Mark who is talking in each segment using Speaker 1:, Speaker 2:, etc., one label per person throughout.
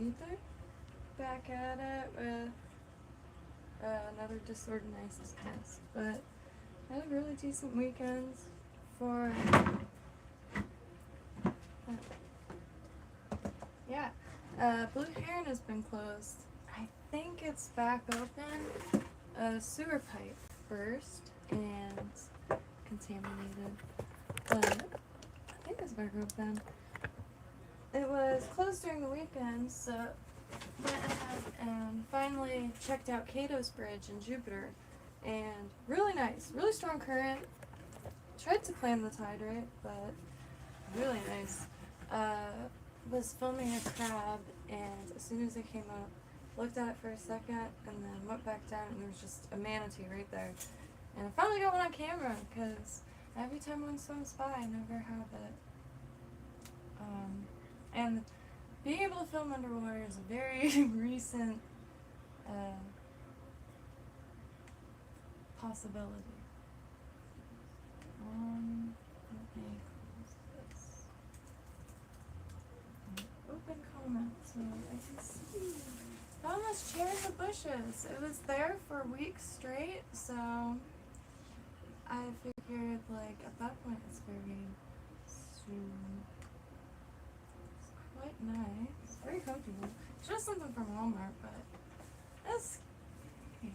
Speaker 1: either. Back at it with another disorganized mess. But I had a really decent weekend for yeah. Blue Heron has been closed. I think it's back open. A sewer pipe burst and contaminated. But I think it's back open. It was closed during the weekend, so went ahead and finally checked out Cato's Bridge in Jupiter. And really nice, really strong current. Tried to climb the tide rate, but really nice. Was filming a crab, and as soon as it came up, looked at it for a second, and then went back down, and there was just a manatee right there. And I finally got one on camera, because every time one swims by, I never have it. And being able to film underwater is a very recent possibility. Let me close this. Open comment so I can see. Found this chair in the bushes. It was there for weeks straight, so I figured, like, at that point it's very soon. It's quite nice. Very comfortable. It's just something from Walmart, but it's okay.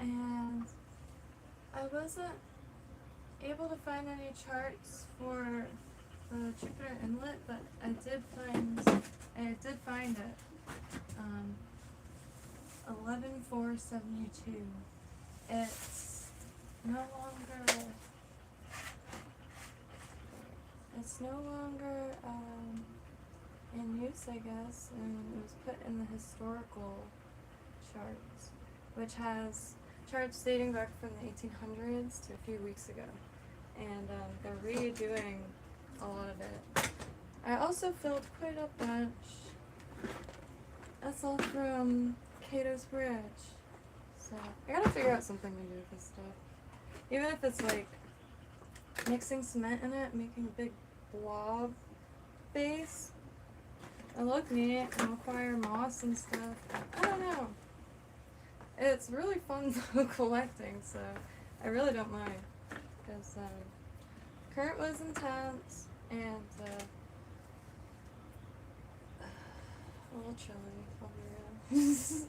Speaker 1: And I wasn't able to find any charts for the Jupiter Inlet, but I did find it. 11,472. It's no longer in use, I guess, and it was put in the historical charts, which has charts dating back from the 1800s to a few weeks ago, and they're redoing a lot of it. I also filled quite a bunch. That's all from Cato's Bridge. So I gotta figure out something to do with this stuff. Even if it's like mixing cement in it, making a big blob base. It look neat and require moss and stuff. I don't know. It's really fun collecting, so I really don't mind. Because current was intense and a little chilly, I'll be real.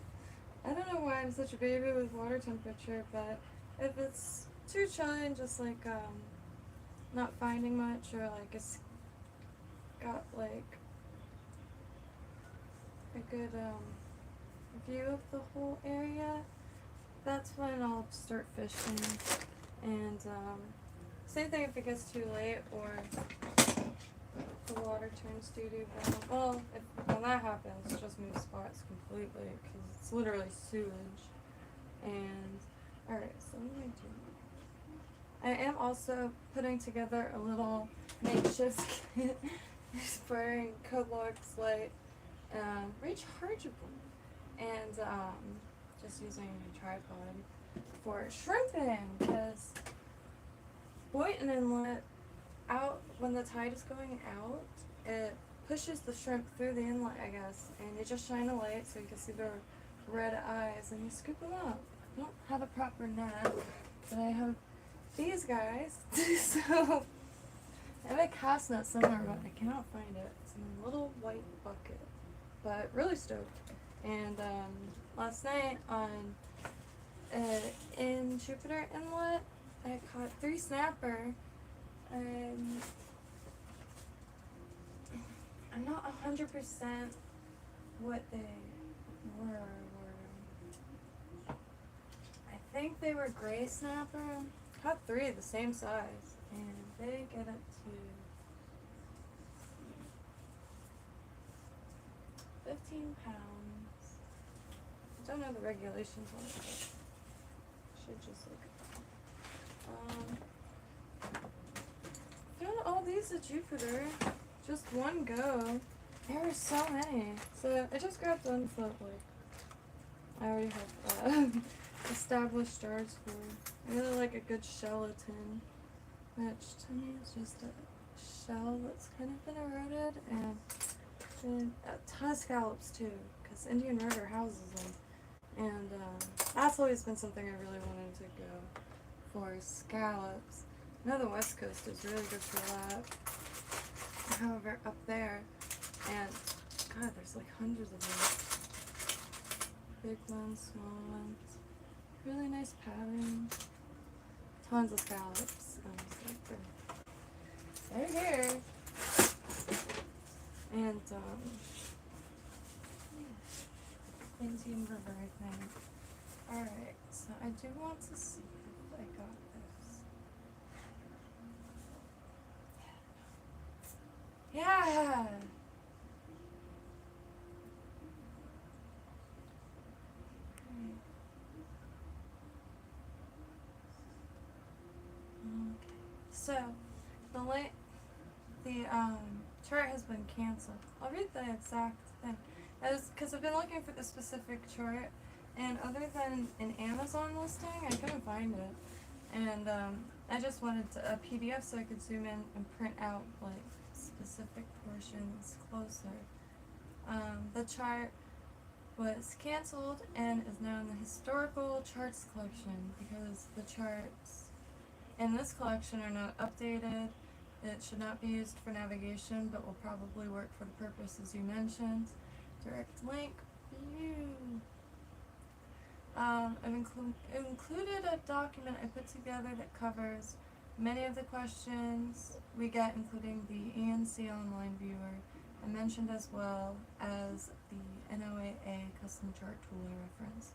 Speaker 1: I don't know why I'm such a baby with water temperature, but if it's too chilly and just like not finding much, or like it's got like a good view of the whole area, that's when I'll start fishing. And same thing if it gets too late or the water turns doo-doo brown. Well, when that happens, just move spots completely, because it's literally sewage. And alright, so what am I doing? I am also putting together a little makeshift kit inspiring Codlock's Light rechargeable, and just using a tripod for shrimping, because Boynton Inlet, out when the tide is going out, it pushes the shrimp through the inlet, I guess, and you just shine a light so you can see their red eyes and you scoop them up. I don't have a proper net, but I have these guys. So I have a cast net somewhere, but I cannot find it. It's in a little white bucket, but really stoked. And last night on in Jupiter Inlet, I caught 3 snapper, and I'm not 100% what they were. I think they were gray snapper. Caught 3 the same size, and they get up to 15 pounds. I don't know the regulations on it, but should just look found all these at Jupiter. Just one go. There were so many. So I just grabbed one float, like I already have established jars for. I really like a good gelatin, which to me is just a shell that's kind of been eroded, and been a ton of scallops too, because Indian river houses them. And that's always been something I really wanted to go for, scallops. I know the West Coast is really good for that. However, up there, and God, there's like hundreds of them. Big ones, small ones. Really nice pattern. Tons of scallops. Right here. And LadyParts, I think. Alright, so I do want to see if I got this. Yeah! So, the chart has been canceled. I'll read the exact thing. Because I've been looking for the specific chart, and other than an Amazon listing, I couldn't find it. And I just wanted a PDF so I could zoom in and print out like specific portions closer. The chart was canceled and is now in the historical charts collection because the charts in this collection are not updated. It should not be used for navigation, but will probably work for the purposes you mentioned. Direct link, view. I've included a document I put together that covers many of the questions we get, including the ENC online viewer. I mentioned as well as the NOAA custom chart tool reference.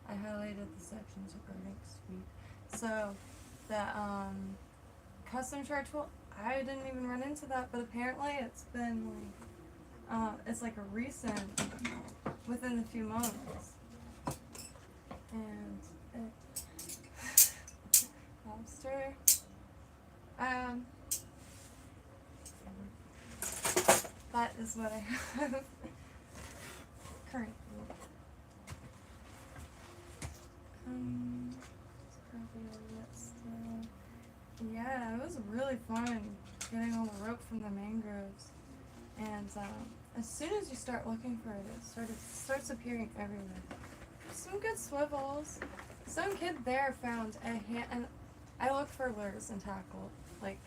Speaker 1: I highlighted the sections regarding suite. So the custom chart tool, I didn't even run into that, but apparently it's been like, it's like a recent, within a few months. And lobster. That is what I have currently. Probably all that still. Yeah, it was really fun getting all the rope from the mangroves. And as soon as you start looking for it, it starts appearing everywhere. Some good swivels. Some kid there found a hand, and I looked for lures and tackle, like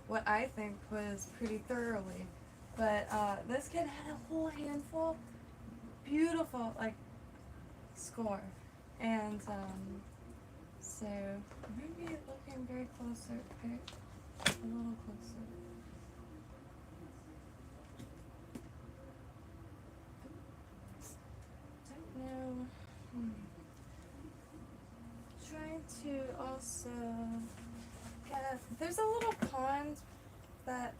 Speaker 1: what I think was pretty thoroughly. But this kid had a whole handful, beautiful, like score, and so maybe looking very closer, a little closer. Don't know. Trying to also get. There's a little pond that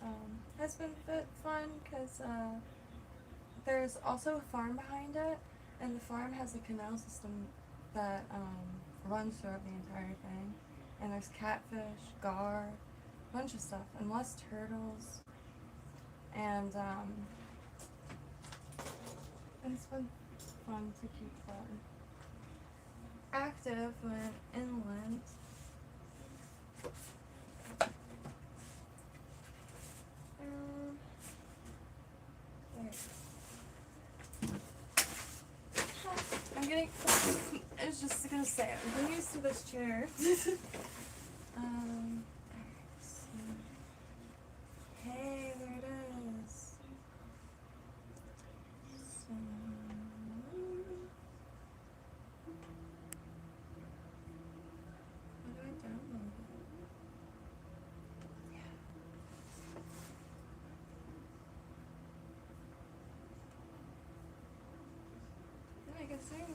Speaker 1: has been fun because there's also a farm behind it, and the farm has a canal system that runs throughout the entire thing. And there's catfish, gar, a bunch of stuff, and less turtles. And it's been fun to keep that active when inland. I'm getting. I was just gonna say, I'm getting used to this chair. Hey, there it is. So, how do I download it? Yeah. Then I can sing.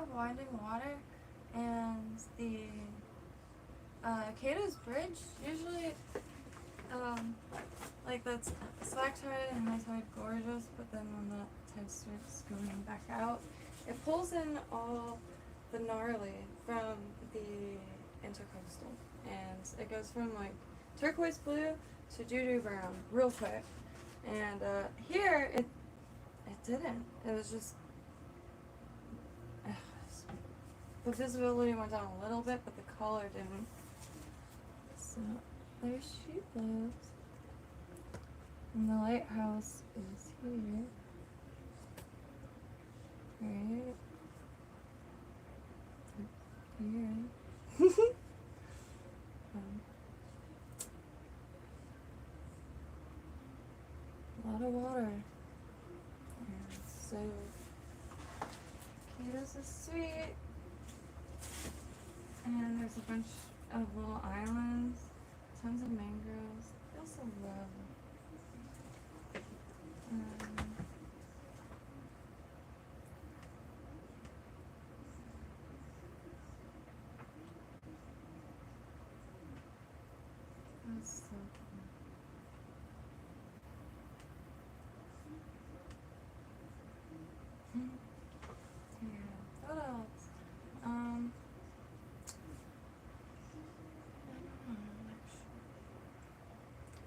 Speaker 1: of winding water, and the Cato's Bridge usually, like that's slack tide and high tide gorgeous, but then when the tide starts going back out, it pulls in all the gnarly from the intercoastal, and it goes from like turquoise blue to doo-doo brown real quick. And here it didn't. It was just the visibility went down a little bit, but the color didn't. So there she lives. And the lighthouse is here. Right here. A lot of water. And so Cato's is sweet. And there's a bunch of little islands, tons of mangroves. I also love that's so cool. Yeah. What else?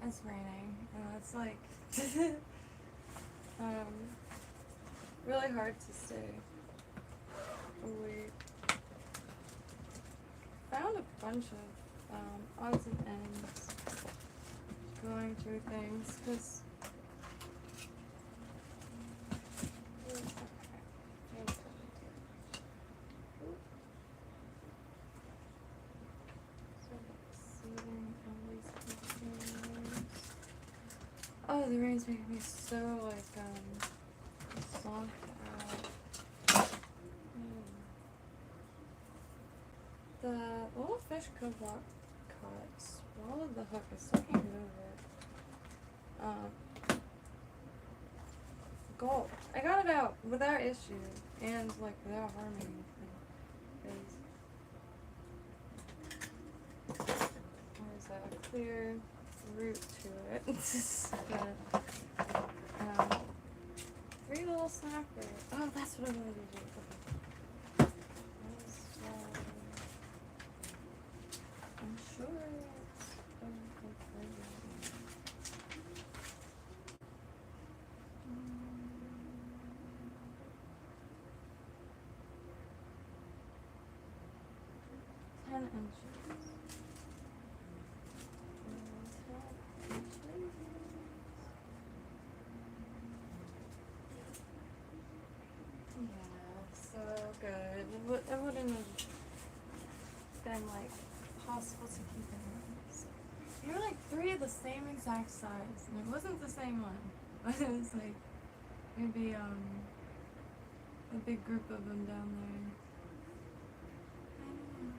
Speaker 1: It's raining, and it's like really hard to stay awake. Found a bunch of odds and ends going through things, because oh, the rain's making me so like soft out. The little fish could got caught, swallowed the hook. I still can't get over it. Gold. I got it out without issue and like without harming anything. There's a clear route to it. But, 3 little snappers. Oh, that's what I wanted to do. I'm sure it's $10 inches. It wouldn't have been like possible to keep it in. There were like 3 of the same exact size, and it wasn't the same one, but it was like maybe a big group of them down there. I don't know.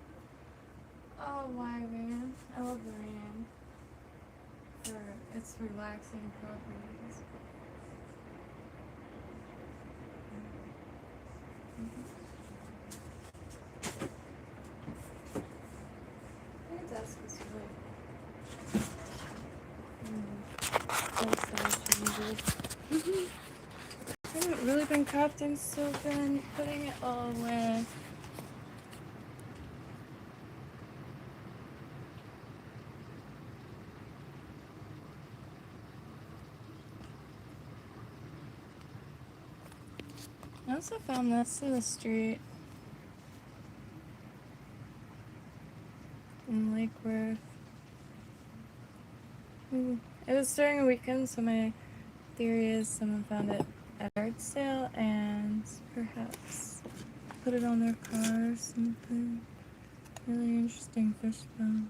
Speaker 1: Oh, why rain? I love the rain for its relaxing properties. I haven't really been crafting, so I've been putting it all away. I also found this in the street in Lake Worth. It was during a weekend, so my theory is someone found it at a yard sale and perhaps put it on their car or something. Really interesting fish bone.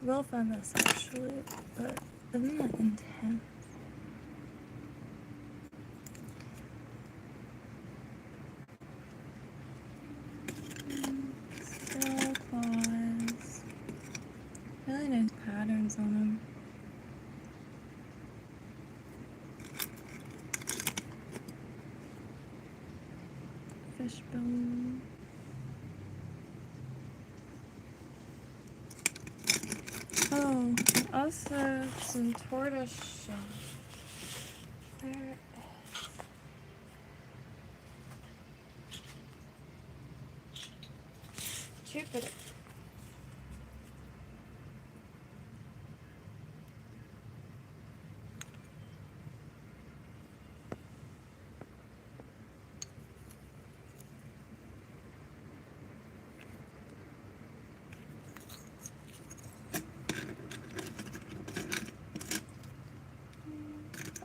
Speaker 1: Will found this actually, but isn't that intense? Still claws. Really nice patterns on them. Fishbone. Oh, also some tortoise shell. There it is. Jupiter.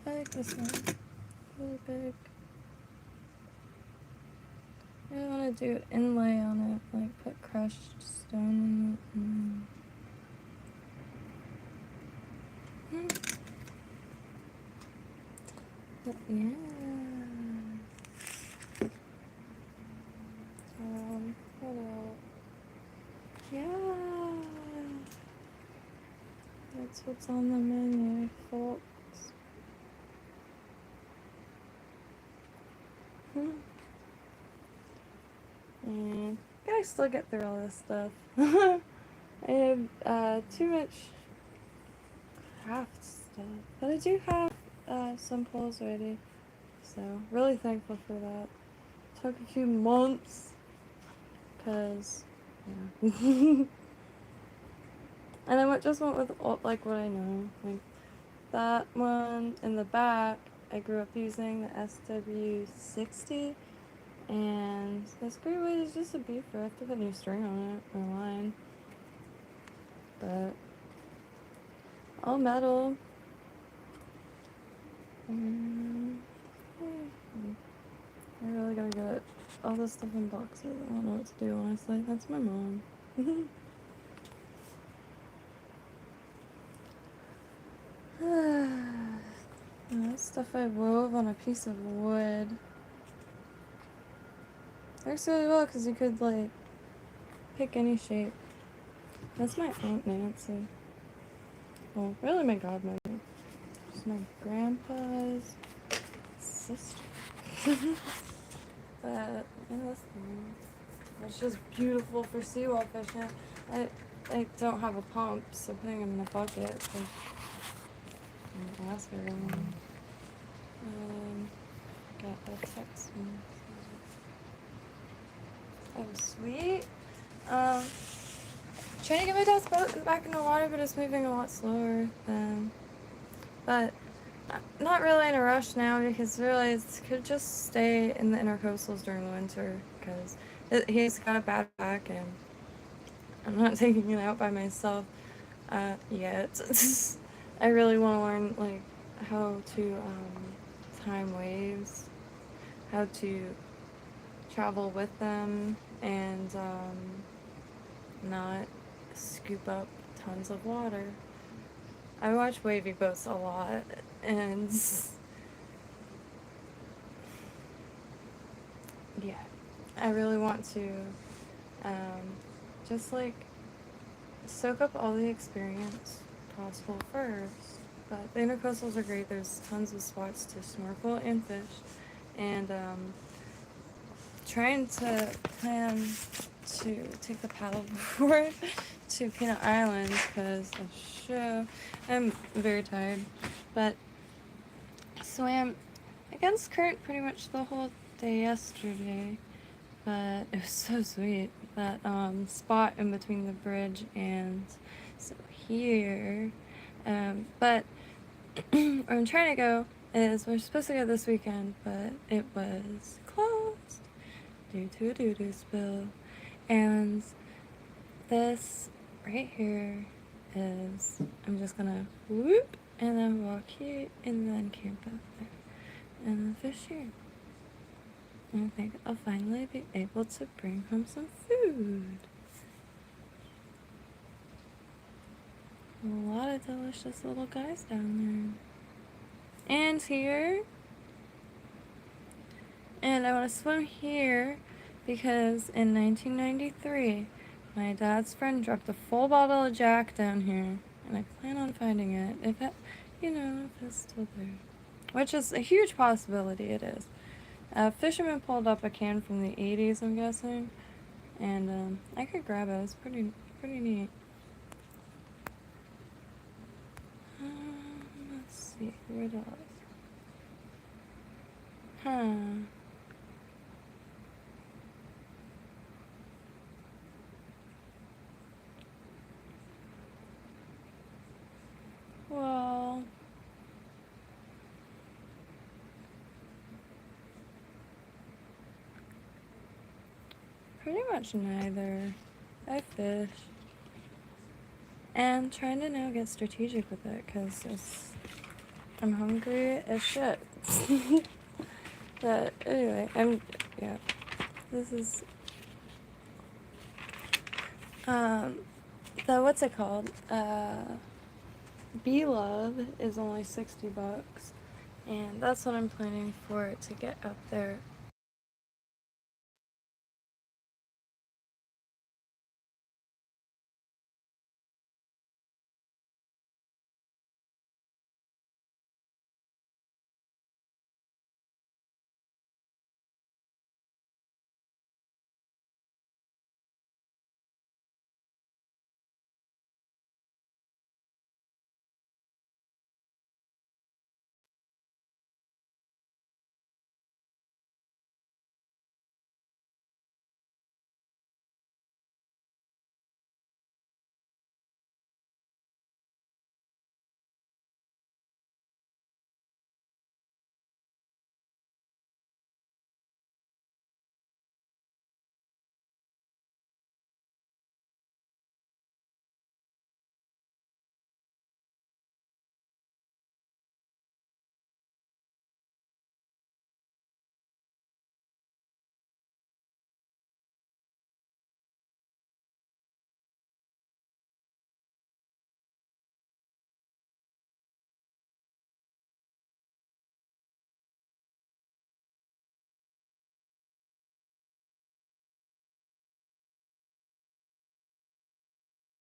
Speaker 1: I like this one. Really big. I want to do inlay on it, like put crushed stone in it. But yeah. What else? Yeah. That's what's on the menu, folks. And gotta still get through all this stuff. I have too much craft stuff, but I do have some pulls ready, so really thankful for that. Took a few months, cause yeah. And I just went with like what I know, like that one in the back. I grew up using the SW60. And the screw weight is just a beefer. I have to put new string on it, or line. But all metal. I really gotta get all this stuff in boxes. I don't know what to do, honestly. That's my mom. That's stuff I wove on a piece of wood. Works really well because you could, like, pick any shape. That's my Aunt Nancy. Well, really my godmother. It's my grandpa's sister. But, yeah, that's fine. It's just beautiful for seawall fishing. I don't have a pump, so putting them in a bucket. So that's very long. Got a text. Oh, sweet. Trying to get my dad's boat back in the water, but it's moving a lot slower. But not really in a rush now because really it could just stay in the intercoastals during the winter because he's got a bad back and I'm not taking it out by myself yet. I really want to learn like how to time waves, how to travel with them, and not scoop up tons of water. I watch wavy boats a lot, and yeah, I really want to just like soak up all the experience possible first. But the intercoastals are great. There's tons of spots to snorkel and fish, and trying to plan to take the paddleboard to Peanut Island because I'm very tired, but swam against current pretty much the whole day yesterday, but it was so sweet. That spot in between the bridge and so here, but where I'm trying to go is we're supposed to go this weekend, but it was closed due to a doo-doo spill. And this right here is, I'm just gonna whoop and then walk here and then camp out there and then fish here. And I think I'll finally be able to bring home some food. A lot of delicious little guys down there. And here. And I want to swim here because in 1993, my dad's friend dropped a full bottle of Jack down here. And I plan on finding it if it's still there. Which is a huge possibility, it is. Fisherman pulled up a can from the 80s, I'm guessing, and I could grab it. It's pretty neat. Let's see, what else? Well, pretty much neither. I fish. And trying to now get strategic with it, because I'm hungry as shit. But anyway, yeah. This is, what's it called? B-Love is only $60, and that's what I'm planning for it to get up there